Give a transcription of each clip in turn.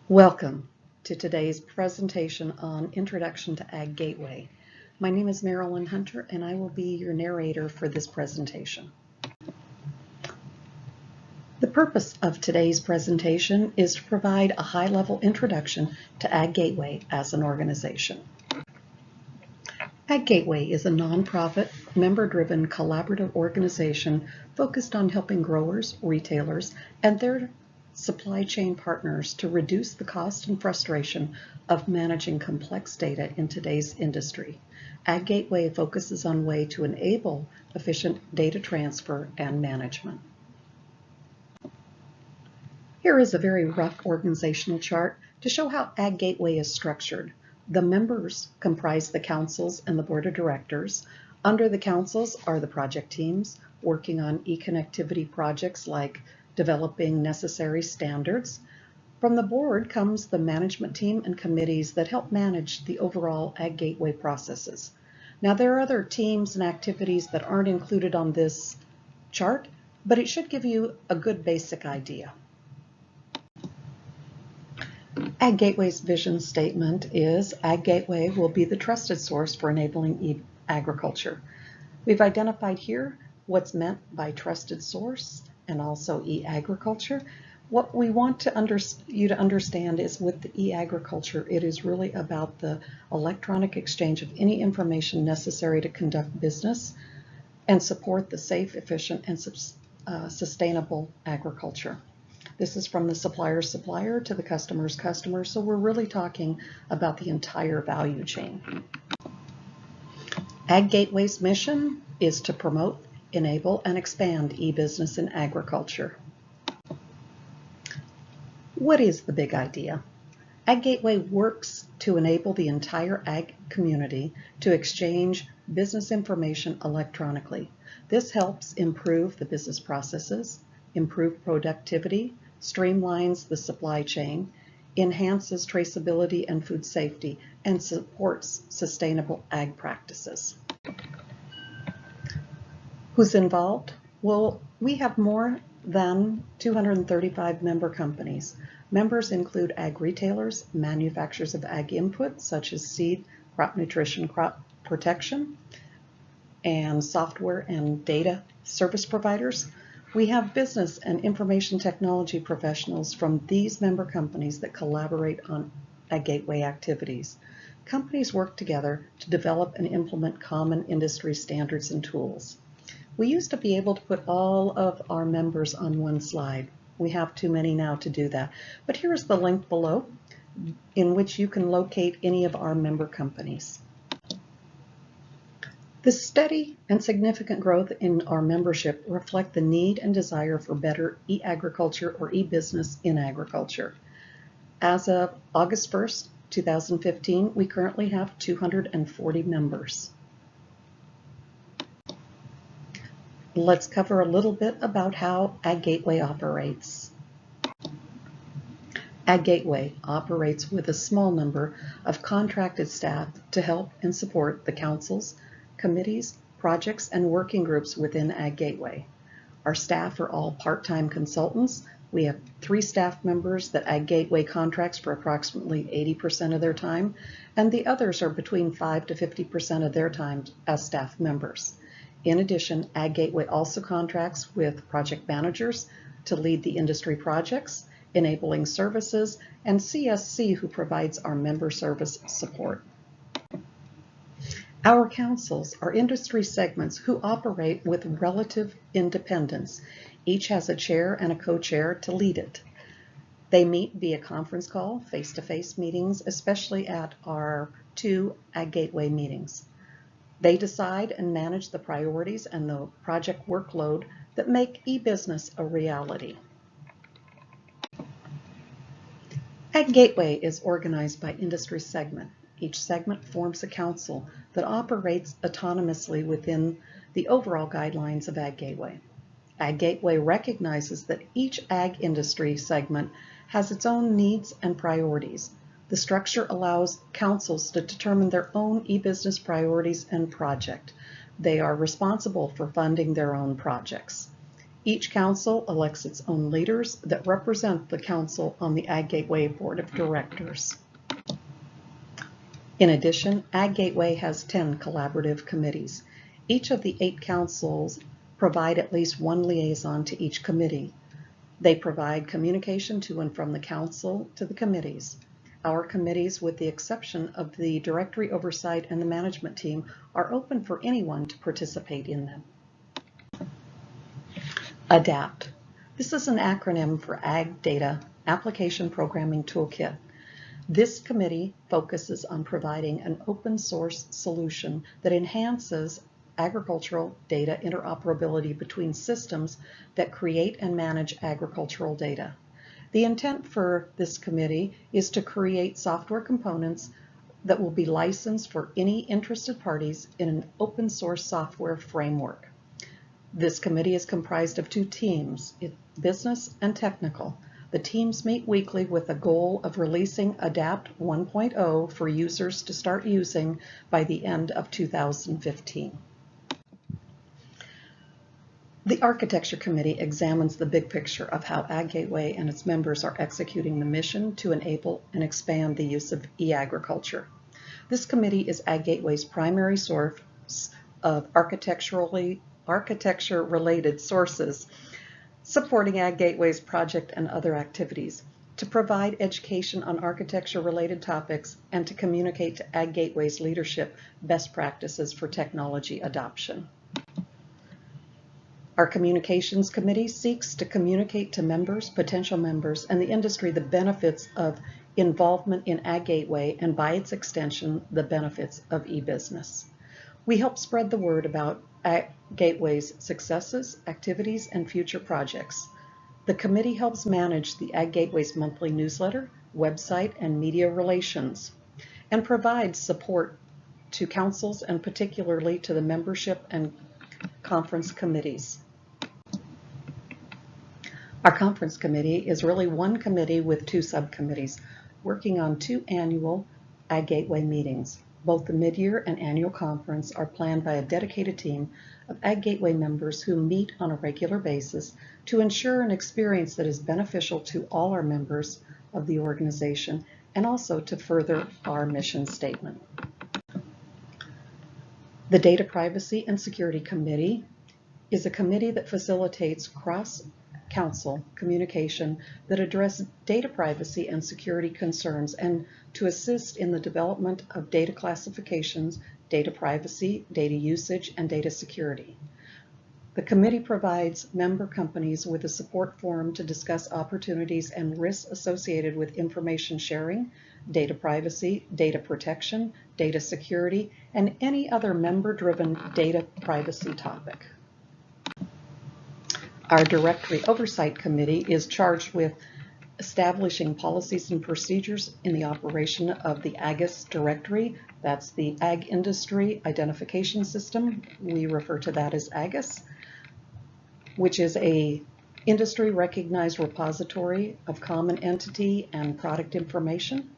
Welcome to today's presentation on Introduction to AgGateway. My name is Marilyn Hunter and I will be your narrator for this presentation. The purpose of today's presentation is to provide a high-level introduction to AgGateway as an organization. AgGateway is a nonprofit, member-driven collaborative organization focused on helping growers, retailers, and their supply chain partners to reduce the cost and frustration of managing complex data in today's industry. AgGateway focuses on ways to enable efficient data transfer and management. Here is a very rough organizational chart to show how AgGateway is structured. The members comprise the councils and the board of directors. Under the councils are the project teams working on e-connectivity projects like developing necessary standards. From the board comes the management team and committees that help manage the overall AgGateway processes. Now there are other teams and activities that aren't included on this chart, but it should give you a good basic idea. AgGateway's vision statement is AgGateway will be the trusted source for enabling e-agriculture. We've identified here what's meant by trusted source and also e-agriculture. What we want you to understand is with the e-agriculture, it is really about the electronic exchange of any information necessary to conduct business and support the safe, efficient, and sustainable agriculture. This is from the supplier's supplier to the customer's customer, so we're really talking about the entire value chain. AgGateway's mission is to promote, enable, and expand e-business in agriculture. What is the big idea? AgGateway works to enable the entire ag community to exchange business information electronically. This helps improve the business processes, improve productivity, streamlines the supply chain, enhances traceability and food safety, and supports sustainable ag practices. Who's involved? Well, we have more than 235 member companies. Members include ag retailers, manufacturers of ag input such as seed, crop nutrition, crop protection, and software and data service providers. We have business and information technology professionals from these member companies that collaborate on AgGateway activities. Companies work together to develop and implement common industry standards and tools. We used to be able to put all of our members on one slide. We have too many now to do that. But here's the link below in which you can locate any of our member companies. The steady and significant growth in our membership reflect the need and desire for better e-agriculture or e-business in agriculture. As of August 1st, 2015, we currently have 240 members. Let's cover a little bit about how AgGateway operates. AgGateway operates with a small number of contracted staff to help and support the councils, committees, projects, and working groups within AgGateway. Our staff are all part-time consultants. We have 3 staff members that AgGateway contracts for approximately 80% of their time, and the others are between 5 to 50% of their time as staff members. In addition, AgGateway also contracts with project managers to lead the industry projects, enabling services, and CSC, who provides our member service support. Our councils are industry segments who operate with relative independence. Each has a chair and a co-chair to lead it. They meet via conference call, face-to-face meetings, especially at our 2 AgGateway meetings. They decide and manage the priorities and the project workload that make e-business a reality. AgGateway is organized by industry segment. Each segment forms a council that operates autonomously within the overall guidelines of AgGateway. AgGateway recognizes that each ag industry segment has its own needs and priorities. The structure allows councils to determine their own e-business priorities and project. They are responsible for funding their own projects. Each council elects its own leaders that represent the council on the AgGateway Board of Directors. In addition, AgGateway has 10 collaborative committees. Each of the 8 councils provide at least one liaison to each committee. They provide communication to and from the council to the committees. Our committees, with the exception of the directory oversight and the management team, are open for anyone to participate in them. ADAPT. This is an acronym for Ag Data Application Programming Toolkit. This committee focuses on providing an open source solution that enhances agricultural data interoperability between systems that create and manage agricultural data. The intent for this committee is to create software components that will be licensed for any interested parties in an open source software framework. This committee is comprised of 2 teams, business and technical. The teams meet weekly with the goal of releasing ADAPT 1.0 for users to start using by the end of 2015. The Architecture Committee examines the big picture of how AgGateway and its members are executing the mission to enable and expand the use of e-agriculture. This committee is AgGateway's primary source of architecture-related sources, supporting AgGateway's project and other activities, to provide education on architecture-related topics, and to communicate to AgGateway's leadership best practices for technology adoption. Our Communications Committee seeks to communicate to members, potential members, and the industry the benefits of involvement in AgGateway and, by its extension, the benefits of e-business. We help spread the word about AgGateway's successes, activities, and future projects. The committee helps manage the AgGateway's monthly newsletter, website, and media relations, and provides support to councils and particularly to the membership and conference committees. Our conference committee is really one committee with 2 subcommittees working on 2 annual AgGateway meetings. Both the mid-year and annual conference are planned by a dedicated team of AgGateway members who meet on a regular basis to ensure an experience that is beneficial to all our members of the organization and also to further our mission statement. The Data Privacy and Security Committee is a committee that facilitates cross-council communication that address data privacy and security concerns and to assist in the development of data classifications, data privacy, data usage, and data security. The committee provides member companies with a support forum to discuss opportunities and risks associated with information sharing, data privacy, data protection, data security, and any other member-driven data privacy topic. Our Directory Oversight Committee is charged with establishing policies and procedures in the operation of the AGIS directory. That's the Ag Industry Identification System. We refer to that as AGIS, which is a industry recognized repository of common entity and product information.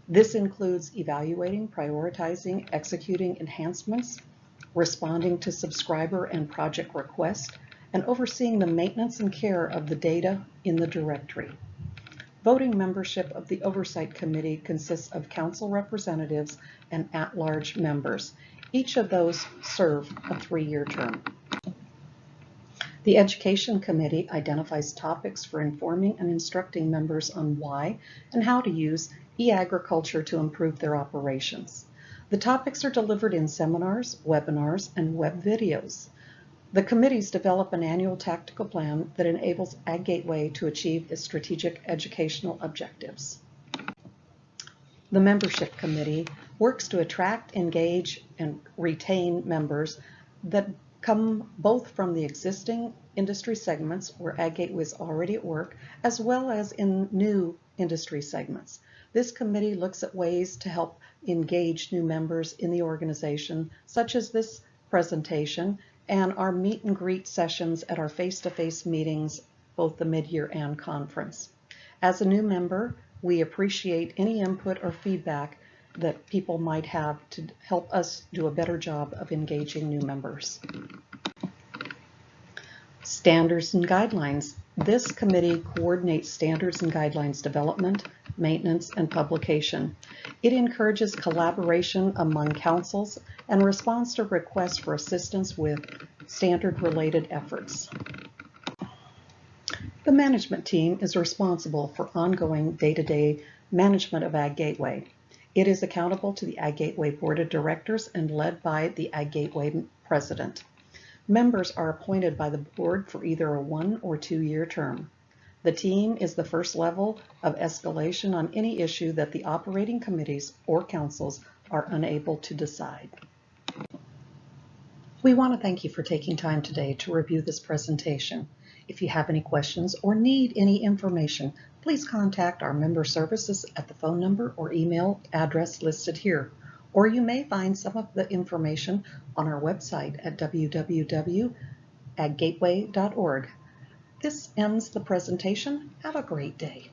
This includes evaluating, prioritizing, executing enhancements, responding to subscriber and project requests, and overseeing the maintenance and care of the data in the directory. Voting membership of the Oversight Committee consists of council representatives and at-large members. Each of those serve a 3-year term. The Education Committee identifies topics for informing and instructing members on why and how to use e-agriculture to improve their operations. The topics are delivered in seminars, webinars, and web videos. The committees develop an annual tactical plan that enables AgGateway to achieve its strategic educational objectives. The Membership Committee works to attract, engage, and retain members that come both from the existing industry segments where AgGateway is already at work, as well as in new industry segments. This committee looks at ways to help engage new members in the organization, such as this presentation and our meet and greet sessions at our face-to-face meetings, both the mid-year and conference. As a new member, we appreciate any input or feedback that people might have to help us do a better job of engaging new members. Standards and guidelines. This committee coordinates standards and guidelines development, maintenance, and publication. It encourages collaboration among councils and responds to requests for assistance with standard-related efforts. The management team is responsible for ongoing day-to-day management of AgGateway. It is accountable to the AgGateway Board of Directors and led by the AgGateway President. Members are appointed by the board for either a 1- or 2-year term. The team is the first level of escalation on any issue that the operating committees or councils are unable to decide. We want to thank you for taking time today to review this presentation. If you have any questions or need any information, please contact our member services at the phone number or email address listed here. Or you may find some of the information on our website at www.aggateway.org. This ends the presentation. Have a great day.